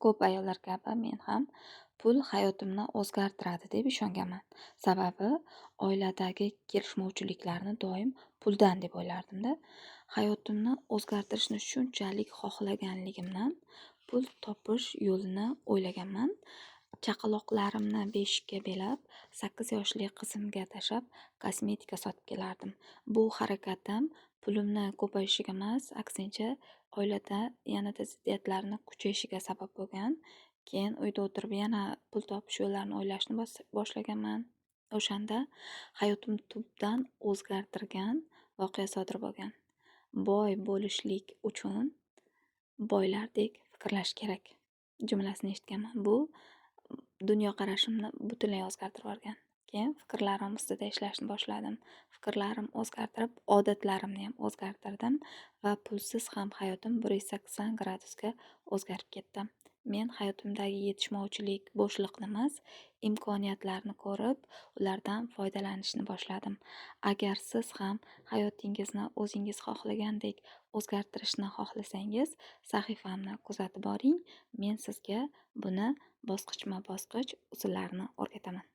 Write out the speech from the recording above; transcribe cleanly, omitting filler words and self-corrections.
Ko'p ayollar kabi men ham pul hayotimni o'zgartiradi deb ishonganman. Sababi oiladagi kelishmovchiliklarni doim puldan deb o'ylardim-da. Hayotimni o'zgartirishni shunchalik xohlaganligimdan pul topish yo'lini o'ylaganman. Chaqaloqlarimni beshikka belab, 8 yoshli qizimga tashlab kosmetika sotib kelardim. Bu harakatim pulimni ko'payishiga emas, aksincha oilada yanada ziddiyatlarni kuchayishiga sabab bo'lgan. Keyin uyda o'tirib yana pul topish yo'llarini o'ylashni boshlaganman. O'shanda hayotimni tubdan o'zgartirgan voqea sodir bo'lgan. Boy bo'lishlik uchun boylardek fikrlash kerak jumlasini eshitganman. Bu dunyoqarashimni butunlay o'zgartirib yuborgan. Keyin fikrlarim ustida ishlashni boshladim. Fikrlarim o'zgartirib, odatlarimni ham o'zgartirdim va pulsiz ham hayotim 180 gradusga o'zgarib ketdi. Men hayotimdagi yetishmovchilik, bo'shliqni emas, imkoniyatlarni ko'rib, ulardan foydalanishni boshladim. Agar siz ham hayotingizni o'zingiz xohlagandek o'zgartirishni xohlasangiz, sahifamni kuzatib boring. Men sizga buni bosqichma-bosqich usullarini o'rgataman.